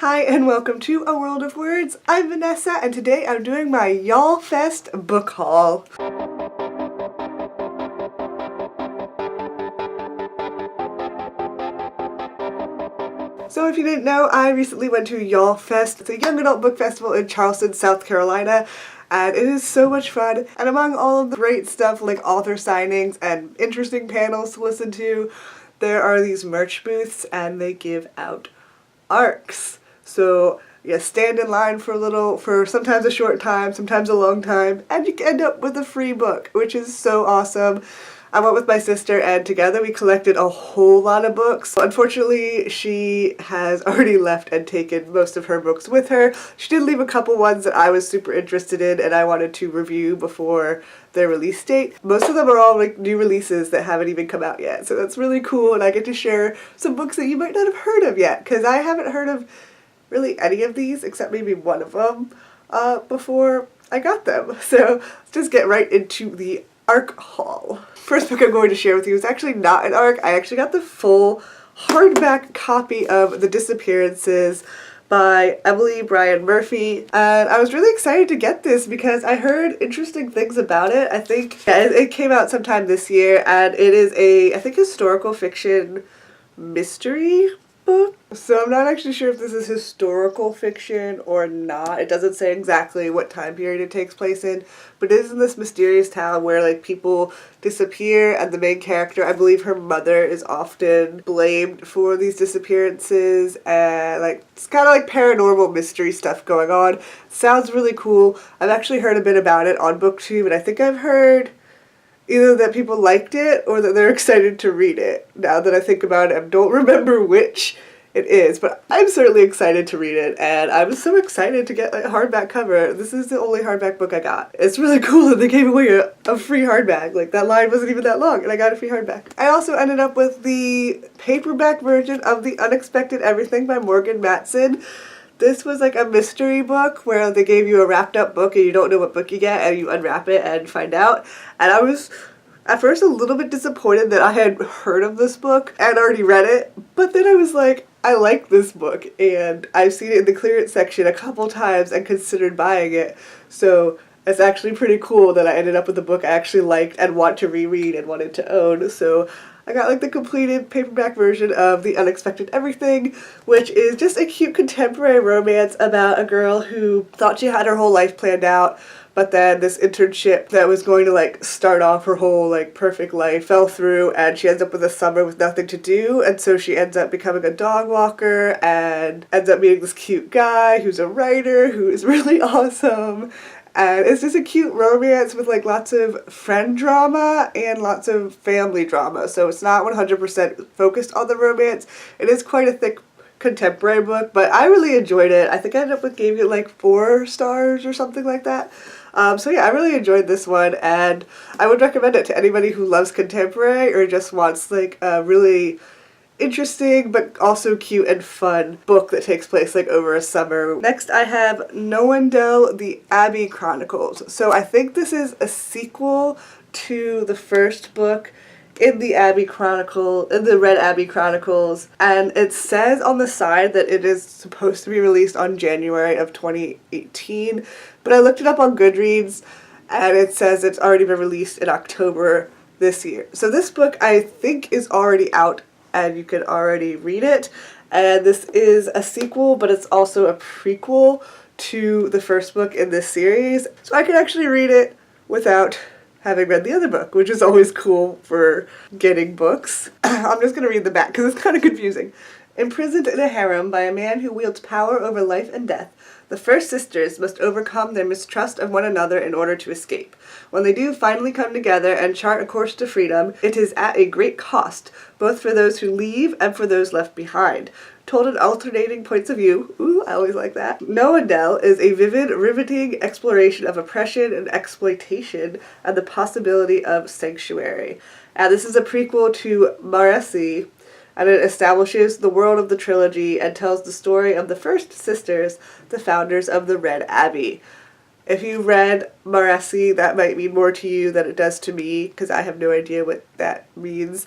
Hi and welcome to A World of Words. I'm Vanessa and today I'm doing my YallFest book haul. So if you didn't know, I recently went to YallFest. It's a young adult book festival in Charleston, South Carolina, and it is so much fun. And among all of the great stuff like author signings and interesting panels to listen to, there are these merch booths and they give out ARCs. So you stand in line for sometimes a short time, sometimes a long time, and you end up with a free book, which is so awesome. I went with my sister and together we collected a whole lot of books. Unfortunately, she has already left and taken most of her books with her. She did leave a couple ones that I was super interested in and I wanted to review before their release date. Most of them are all like new releases that haven't even come out yet, so that's really cool, and I get to share some books that you might not have heard of yet, because I haven't heard of really any of these except maybe one of them before I got them. So let's just get right into the ARC haul. First book I'm going to share with you is actually not an ARC. I actually got the full hardback copy of The Disappearances by Emily Bryan Murphy, and I was really excited to get this because I heard interesting things about it. I think it came out sometime this year, and it is I think historical fiction mystery book. So I'm not actually sure if this is historical fiction or not. It doesn't say exactly what time period it takes place in, but it is in this mysterious town where like people disappear, and the main character, I believe her mother, is often blamed for these disappearances, and like it's kind of like paranormal mystery stuff going on. Sounds really cool. I've actually heard a bit about it on BookTube, and I think I've heard either that people liked it or that they're excited to read it. Now that I think about it, I don't remember which it is, but I'm certainly excited to read it, and I'm so excited to get a hardback cover. This is the only hardback book I got. It's really cool that they gave away a free hardback. Like, that line wasn't even that long, and I got a free hardback. I also ended up with the paperback version of The Unexpected Everything by Morgan Matson. This was like a mystery book where they gave you a wrapped up book and you don't know what book you get, and you unwrap it and find out. And I was at first a little bit disappointed that I had heard of this book and already read it, but then I was like, I like this book and I've seen it in the clearance section a couple times and considered buying it. So it's actually pretty cool that I ended up with a book I actually liked and want to reread and wanted to own. So I got like the completed paperback version of The Unexpected Everything, which is just a cute contemporary romance about a girl who thought she had her whole life planned out, but then this internship that was going to like start off her whole like perfect life fell through, and she ends up with a summer with nothing to do, and so she ends up becoming a dog walker and ends up meeting this cute guy who's a writer who is really awesome. And it's just a cute romance with like lots of friend drama and lots of family drama. So it's not 100% focused on the romance. It is quite a thick contemporary book, but I really enjoyed it. I think I ended up with giving it like 4 stars or something like that. So yeah, I really enjoyed this one, and I would recommend it to anybody who loves contemporary or just wants like a really interesting but also cute and fun book that takes place like over a summer. Next I have Noendel, the Abbey Chronicles. So I think this is a sequel to the first book in the Red Abbey Chronicles, and it says on the side that it is supposed to be released on January of 2018, but I looked it up on Goodreads and it says it's already been released in October this year. So this book I think is already out and you can already read it, and this is a sequel, but it's also a prequel to the first book in this series, so I can actually read it without having read the other book, which is always cool for getting books. I'm just going to read the back because it's kind of confusing. Imprisoned in a harem by a man who wields power over life and death, the first sisters must overcome their mistrust of one another in order to escape. When they do finally come together and chart a course to freedom, it is at a great cost, both for those who leave and for those left behind. Told in alternating points of view, ooh, I always like that. Noendel is a vivid, riveting exploration of oppression and exploitation and the possibility of sanctuary. And this is a prequel to Maresi, and it establishes the world of the trilogy and tells the story of the first sisters, the founders of the Red Abbey. If you read Maresi, that might mean more to you than it does to me, because I have no idea what that means.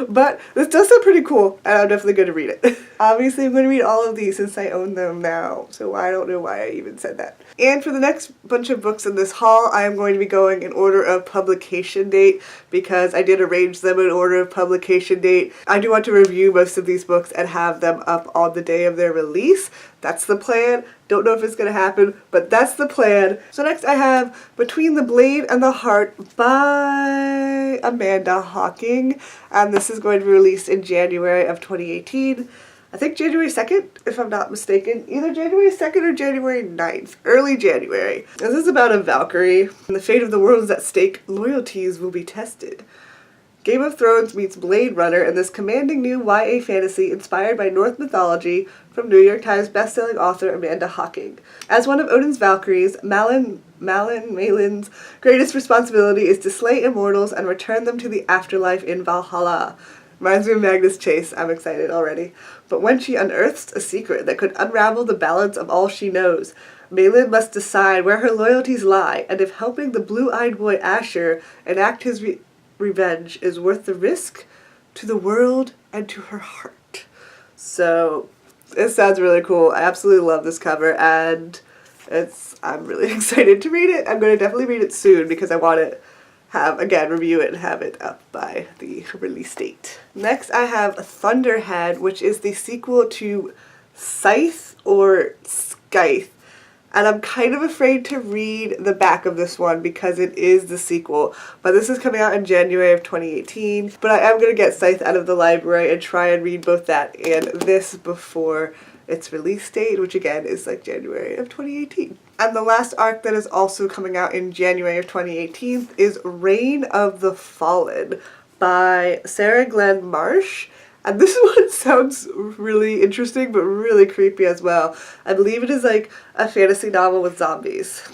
But this does sound pretty cool, and I'm definitely going to read it. Obviously, I'm going to read all of these since I own them now, so I don't know why I even said that. And for the next bunch of books in this haul, I am going to be going in order of publication date because I did arrange them in order of publication date. I do want to review most of these books and have them up on the day of their release. That's the plan. Don't know if it's going to happen, but that's the plan. So next I have Between the Blade and the Heart by Amanda Hocking, and this is going to be released in January of 2018. I think January 2nd, if I'm not mistaken. Either January 2nd or January 9th. Early January. This is about a Valkyrie. When the fate of the world is at stake, loyalties will be tested. Game of Thrones meets Blade Runner in this commanding new YA fantasy inspired by Norse mythology from New York Times bestselling author Amanda Hocking. As one of Odin's Valkyries, Malin's greatest responsibility is to slay immortals and return them to the afterlife in Valhalla. Reminds me of Magnus Chase. I'm excited already. But when she unearths a secret that could unravel the balance of all she knows, Malin must decide where her loyalties lie and if helping the blue-eyed boy Asher enact his revenge is worth the risk to the world and to her heart. So it sounds really cool. I absolutely love this cover, and I'm really excited to read it. I'm going to definitely read it soon because I want to review it and have it up by the release date. Next I have Thunderhead, which is the sequel to Scythe or Scythe. And I'm kind of afraid to read the back of this one because it is the sequel. But this is coming out in January of 2018. But I am going to get Scythe out of the library and try and read both that and this before its release date, which again is like January of 2018. And the last arc that is also coming out in January of 2018 is Reign of the Fallen by Sarah Glenn Marsh. And this one sounds really interesting, but really creepy as well. I believe it is like a fantasy novel with zombies.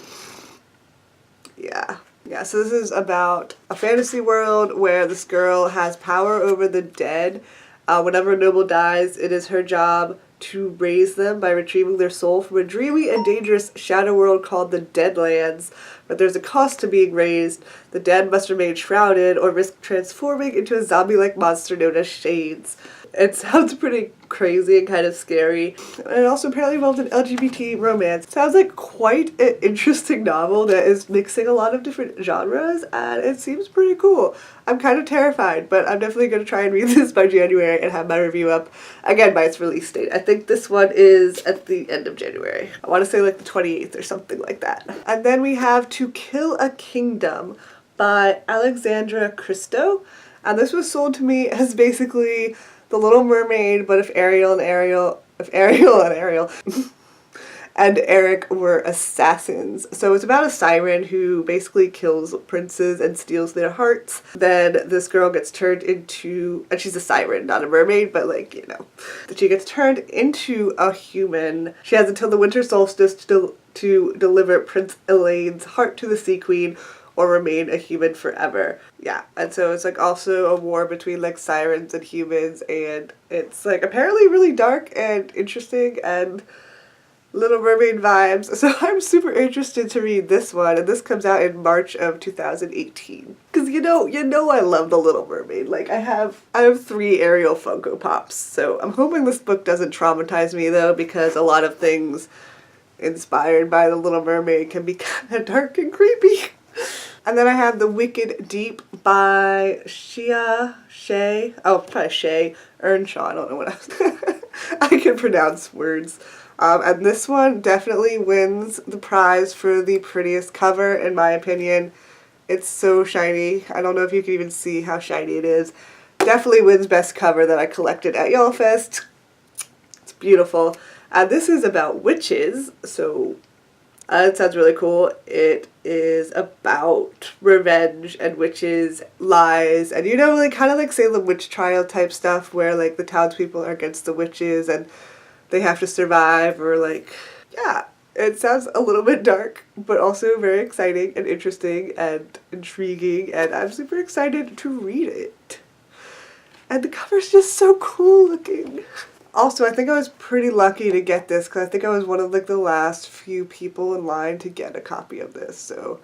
Yeah, so this is about a fantasy world where this girl has power over the dead. Whenever a noble dies, it is her job to raise them by retrieving their soul from a dreamy and dangerous shadow world called the Deadlands. But there's a cost to being raised. The dead must remain shrouded or risk transforming into a zombie-like monster known as Shades. It sounds pretty crazy and kind of scary. And it also apparently involved an LGBT romance. Sounds like quite an interesting novel that is mixing a lot of different genres, and it seems pretty cool. I'm kind of terrified, but I'm definitely going to try and read this by January and have my review up, again, by its release date. I think this one is at the end of January. I want to say like the 28th or something like that. And then we have To Kill a Kingdom by Alexandra Christo. And this was sold to me as basically The Little Mermaid, but if Ariel and Ariel and Eric were assassins. So it's about a siren who basically kills princes and steals their hearts. Then this girl gets turned into, and she's a siren, not a mermaid, but like, you know. She gets turned into a human. She has until the winter solstice to deliver Prince Elaine's heart to the Sea Queen or remain a human forever. Yeah, and so it's like also a war between like sirens and humans, and it's like apparently really dark and interesting and Little Mermaid vibes. So I'm super interested to read this one, and this comes out in March of 2018. Cause you know I love The Little Mermaid. Like I have 3 Ariel Funko Pops, so I'm hoping this book doesn't traumatize me though, because a lot of things inspired by The Little Mermaid can be kind of dark and creepy. And then I have The Wicked Deep by Shea Earnshaw. I don't know what else. I can pronounce words. And this one definitely wins the prize for the prettiest cover, in my opinion. It's so shiny. I don't know if you can even see how shiny it is. Definitely wins best cover that I collected at YallFest. It's beautiful. This is about witches, so it sounds really cool. It is about revenge and witches, lies, and like kind of like Salem witch trial type stuff where like the townspeople are against the witches and they have to survive, or like, yeah, it sounds a little bit dark, but also very exciting and interesting and intriguing, and I'm super excited to read it. And the cover's just so cool looking. Also, I think I was pretty lucky to get this because I think I was one of like the last few people in line to get a copy of this, so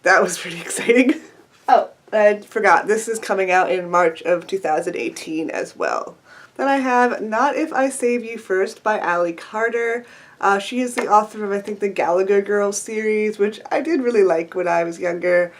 that was pretty exciting. Oh, I forgot, this is coming out in March of 2018 as well. Then I have Not If I Save You First by Hoarder. She is the author of, I think, the Gallagher Girls series, which I did really like when I was younger.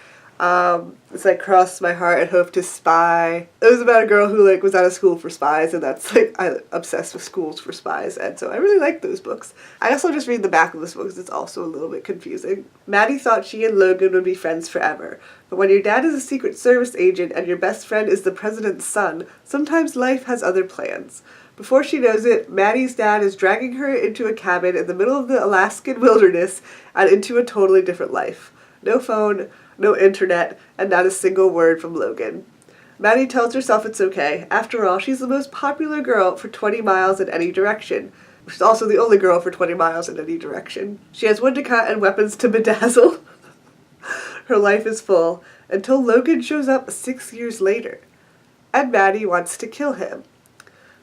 It's like Cross My Heart and Hope to Spy. It was about a girl who like was out of school for spies, and that's like, I'm obsessed with schools for spies, and so I really like those books. I also just read the back of this book because it's also a little bit confusing. Maddie thought she and Logan would be friends forever, but when your dad is a Secret Service agent and your best friend is the president's son, sometimes life has other plans. Before she knows it, Maddie's dad is dragging her into a cabin in the middle of the Alaskan wilderness and into a totally different life. No phone, no internet, and not a single word from Logan. Maddie tells herself it's okay. After all, she's the most popular girl for 20 miles in any direction. She's also the only girl for 20 miles in any direction. She has wood to cut and weapons to bedazzle. Her life is full, until Logan shows up 6 years later. And Maddie wants to kill him.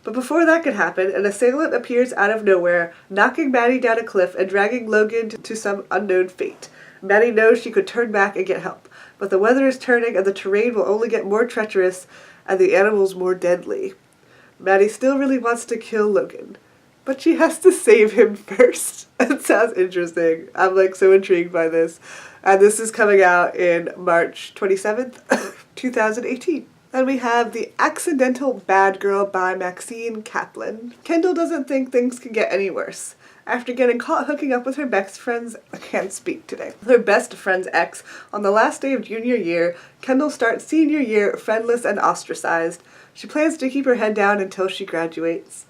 But before that can happen, an assailant appears out of nowhere, knocking Maddie down a cliff and dragging Logan to some unknown fate. Maddie knows she could turn back and get help, but the weather is turning and the terrain will only get more treacherous and the animals more deadly. Maddie still really wants to kill Logan, but she has to save him first. It sounds interesting. I'm like so intrigued by this. And this is coming out in March 27th, 2018. Then we have The Accidental Bad Girl by Maxine Kaplan. Kendall doesn't think things can get any worse. After getting caught hooking up with her best friend's, I can't speak today, her best friend's ex, on the last day of junior year, Kendall starts senior year friendless and ostracized. She plans to keep her head down until she graduates.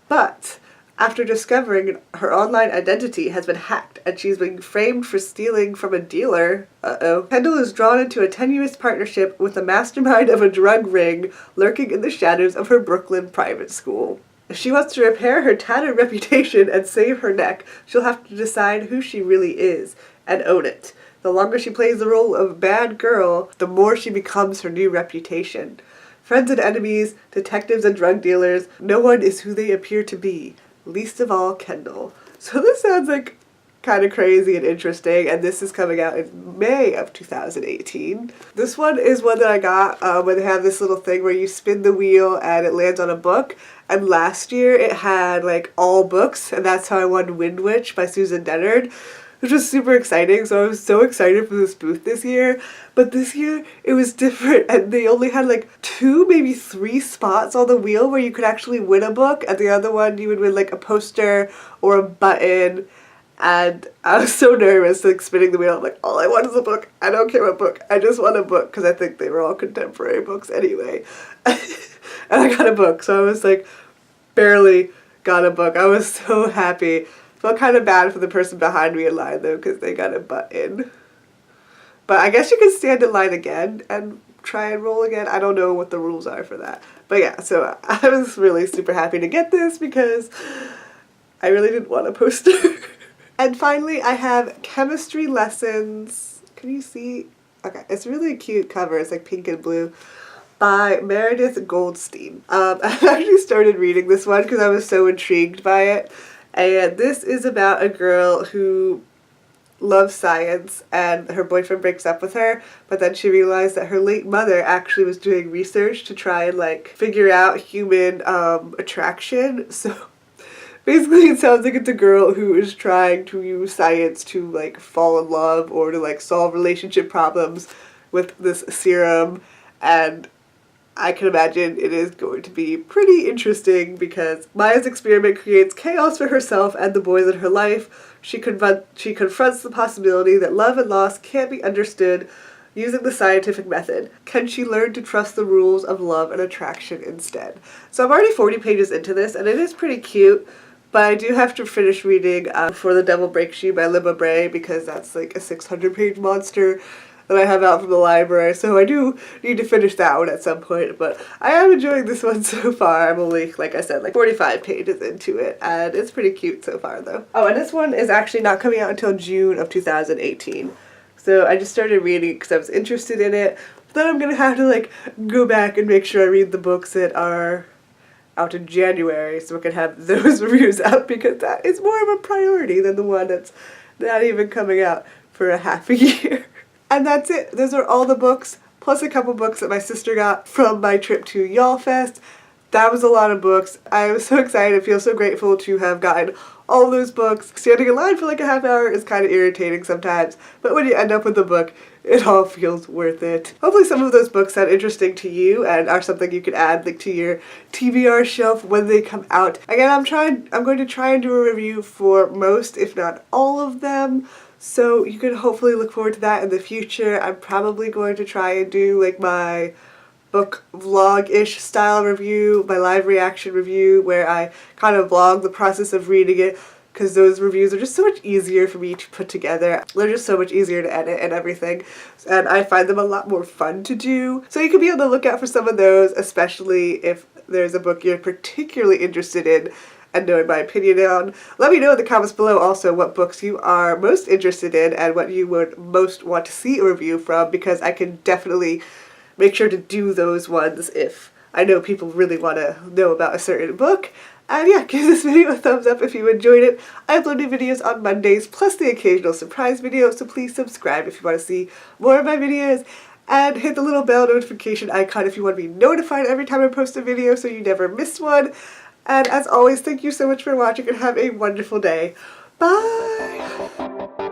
But after discovering her online identity has been hacked and she's being framed for stealing from a dealer, Kendall is drawn into a tenuous partnership with the mastermind of a drug ring lurking in the shadows of her Brooklyn private school. If she wants to repair her tattered reputation and save her neck, she'll have to decide who she really is and own it. The longer she plays the role of bad girl, the more she becomes her new reputation. Friends and enemies, detectives and drug dealers, no one is who they appear to be, least of all Kendall. So this sounds like kind of crazy and interesting, and this is coming out in May of 2018. This one is one that I got where they have this little thing where you spin the wheel and it lands on a book, and last year it had like all books, and that's how I won Wind Witch by Susan Dennard, which was super exciting. So I was so excited for this booth this year, but this year it was different, and they only had like 2, maybe 3 spots on the wheel where you could actually win a book, and the other one you would win like a poster or a button. And I was so nervous, like spinning the wheel. I'm like, all I want is a book. I don't care what book. I just want a book, because I think they were all contemporary books anyway. And I got a book, so I was like, barely got a book. I was so happy. Felt kind of bad for the person behind me in line though, because they got a button. But I guess you can stand in line again and try and roll again. I don't know what the rules are for that. But yeah, so I was really super happy to get this because I really didn't want a poster. And finally, I have Chemistry Lessons. Can you see? Okay, it's really a cute cover. It's like pink and blue by Meredith Goldstein. I actually started reading this one because I was so intrigued by it. And this is about a girl who loves science and her boyfriend breaks up with her, but then she realized that her late mother actually was doing research to try and like figure out human attraction. So basically, it sounds like it's a girl who is trying to use science to, like, fall in love or to, like, solve relationship problems with this serum, and I can imagine it is going to be pretty interesting because Maya's experiment creates chaos for herself and the boys in her life. She confronts the possibility that love and loss can't be understood using the scientific method. Can she learn to trust the rules of love and attraction instead? So I'm already 40 pages into this, and it is pretty cute. But I do have to finish reading For the Devil Breaks You by Libba Bray, because that's like a 600-page monster that I have out from the library. So I do need to finish that one at some point. But I am enjoying this one so far. I'm only, like I said, like 45 pages into it. And it's pretty cute so far, though. Oh, and this one is actually not coming out until June of 2018. So I just started reading it because I was interested in it. But then I'm going to have to like go back and make sure I read the books that are out in January so I can have those reviews out, because that is more of a priority than the one that's not even coming out for a half a year. And that's it. Those are all the books plus a couple books that my sister got from my trip to YallFest. That was a lot of books. I was so excited. I feel so grateful to have gotten all those books. Standing in line for like a half hour is kind of irritating sometimes, but when you end up with the book, it all feels worth it. Hopefully some of those books sound interesting to you and are something you could add like to your TBR shelf when they come out. Again, I'm going to try and do a review for most, if not all of them. So you can hopefully look forward to that in the future. I'm probably going to try and do like my book vlog-ish style review, my live reaction review, where I kind of vlog the process of reading it, because those reviews are just so much easier for me to put together. They're just so much easier to edit and everything, and I find them a lot more fun to do. So you can be on the lookout for some of those, especially if there's a book you're particularly interested in and knowing my opinion on. Let me know in the comments below also what books you are most interested in and what you would most want to see a review from, because I can definitely make sure to do those ones if I know people really want to know about a certain book. And yeah, give this video a thumbs up if you enjoyed it. I upload new videos on Mondays, plus the occasional surprise video, so please subscribe if you want to see more of my videos. And hit the little bell notification icon if you want to be notified every time I post a video so you never miss one. And as always, thank you so much for watching and have a wonderful day. Bye!